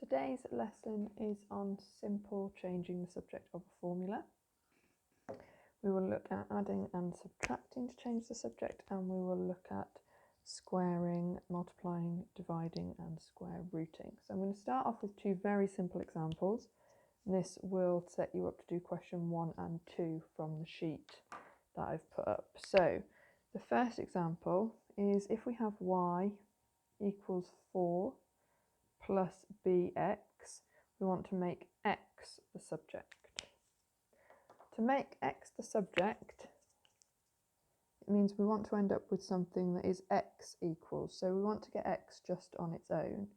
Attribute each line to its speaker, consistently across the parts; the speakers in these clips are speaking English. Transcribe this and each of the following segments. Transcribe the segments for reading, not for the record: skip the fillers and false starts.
Speaker 1: Today's lesson is on simple changing the subject of a formula. We will look at adding and subtracting to change the subject, and we will look at squaring, multiplying, dividing and square rooting. So I'm going to start off with two very simple examples. This will set you up to do question 1 and 2 from the sheet that I've put up. So the first example is if we have y equals 4 plus bx, we want to make x the subject. To make x the subject, it means we want to end up with something that is x equals. So we want to get x just on its own.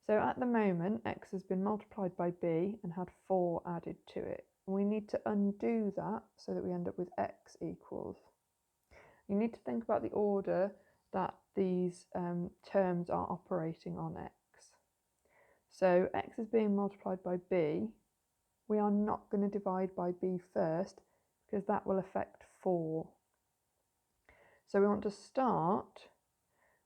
Speaker 1: So at the moment, x has been multiplied by b and had 4 added to it. We need to undo that so that we end up with x equals. You need to think about the order that these terms are operating on x. So x is being multiplied by b. We are not going to divide by b first because that will affect 4. So we want to start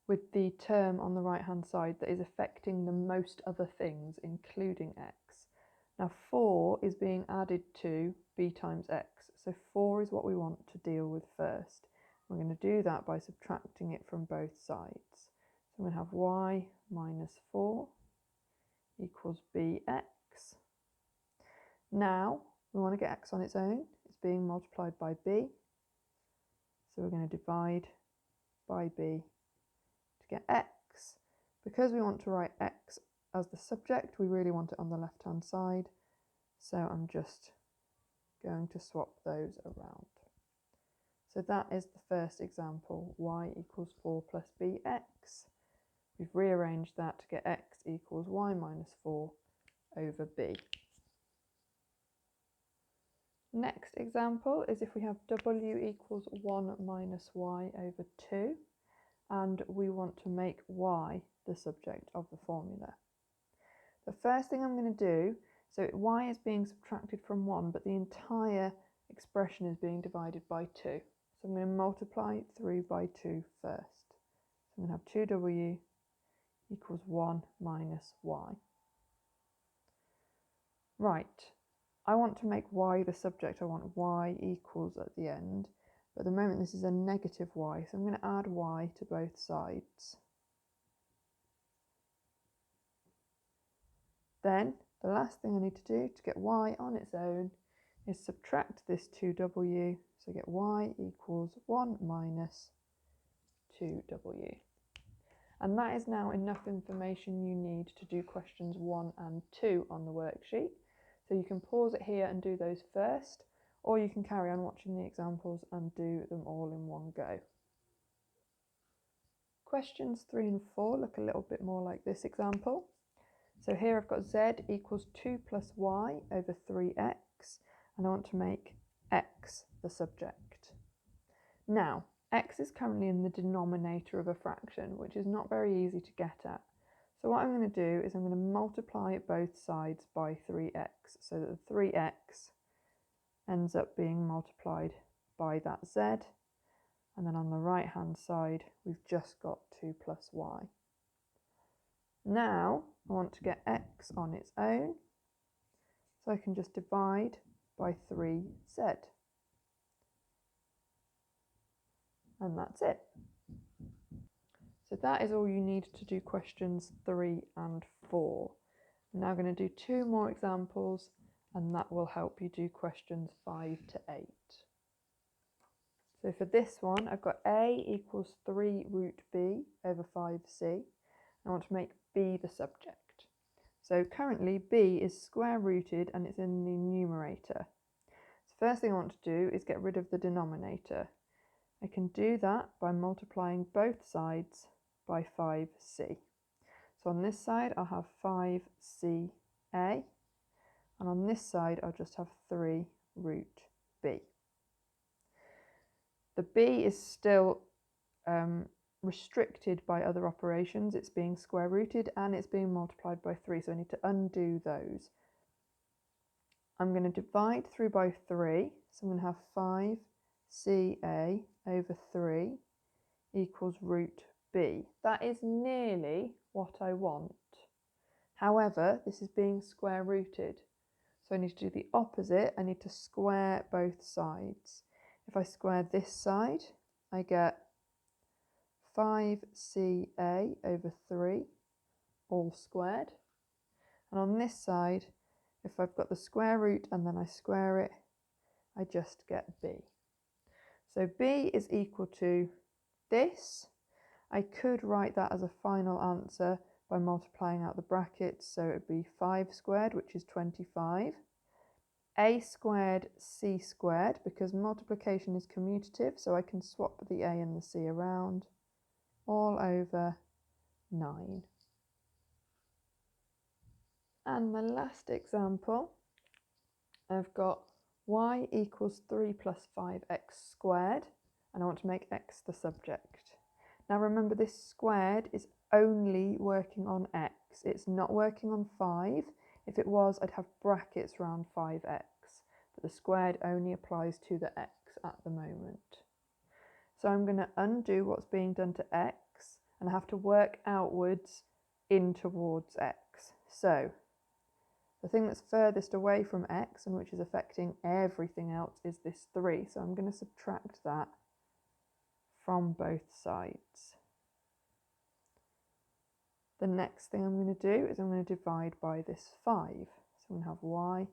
Speaker 1: with the term on the right hand side that is affecting the most other things, including x. Now 4 is being added to b times x, so 4 is what we want to deal with first. We're going to do that by subtracting it from both sides. So I'm going to have y minus 4 equals bx. Now we want to get x on its own. It's being multiplied by b, so we're going to divide by b to get x. Because we want to write x as the subject, we really want it on the left hand side, so I'm just going to swap those around. So that is the first example, y equals 4 plus bx. We've rearranged that to get x equals y minus 4 over b. Next example is if we have w equals 1 minus y over 2, and we want to make y the subject of the formula. The first thing I'm going to do, so y is being subtracted from 1, but the entire expression is being divided by 2. So I'm going to multiply through by 2 first. So I'm going to have 2w equals 1 minus y. Right, I want to make y the subject. I want y equals at the end. But at the moment this is a negative y, so I'm going to add y to both sides. Then the last thing I need to do to get y on its own is subtract this 2w, so get y equals 1 minus 2w. And that is now enough information you need to do questions 1 and 2 on the worksheet. So you can pause it here and do those first, or you can carry on watching the examples and do them all in one go. Questions 3 and 4 look a little bit more like this example. So here I've got z equals 2 plus y over 3x, and I want to make x the subject. Now, x is currently in the denominator of a fraction, which is not very easy to get at. So what I'm going to do is I'm going to multiply both sides by 3x, so that the 3x ends up being multiplied by that z, and then on the right hand side we've just got 2 plus y. Now I want to get x on its own, so I can just divide by 3z. And that's it. So that is all you need to do questions 3 and 4. I'm now going to do 2 more examples, and that will help you do questions 5 to 8. So for this one, I've got a equals 3 root b over 5c. I want to make b the subject. So currently b is square rooted and it's in the numerator. So first thing I want to do is get rid of the denominator. I can do that by multiplying both sides by 5c. So on this side I'll have 5ca, and on this side I'll just have 3 root b. The b is still restricted by other operations. It's being square rooted and it's being multiplied by 3, so I need to undo those. I'm going to divide through by 3, so I'm going to have 5ca over 3 equals root b. That is nearly what I want. However, this is being square rooted. So I need to do the opposite. I need to square both sides. If I square this side, I get 5ca over 3 all squared. And on this side, if I've got the square root and then I square it, I just get b. So b is equal to this. I could write that as a final answer by multiplying out the brackets, so it would be 5 squared, which is 25. A squared, c squared, because multiplication is commutative, so I can swap the a and the c around, all over 9. And my last example, I've got y equals 3 plus 5x squared, and I want to make x the subject. Now remember, this squared is only working on x. It's not working on 5. If it was, I'd have brackets around 5x, but the squared only applies to the x at the moment. So I'm going to undo what's being done to x, and I have to work outwards in towards x. So the thing that's furthest away from x and which is affecting everything else is this 3. So I'm going to subtract that from both sides. The next thing I'm going to do is I'm going to divide by this 5. So I'm going to have y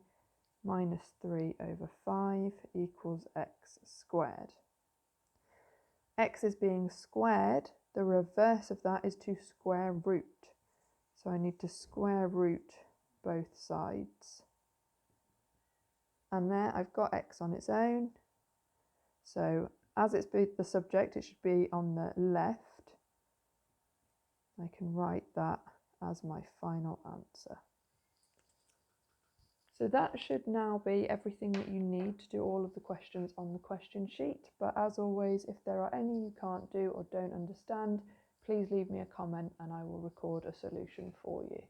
Speaker 1: minus 3 over 5 equals x squared. X is being squared. The reverse of that is to square root. So I need to square root both sides. And there I've got x on its own. So as it's the subject, it should be on the left. I can write that as my final answer. So that should now be everything that you need to do all of the questions on the question sheet. But as always, if there are any you can't do or don't understand, please leave me a comment and I will record a solution for you.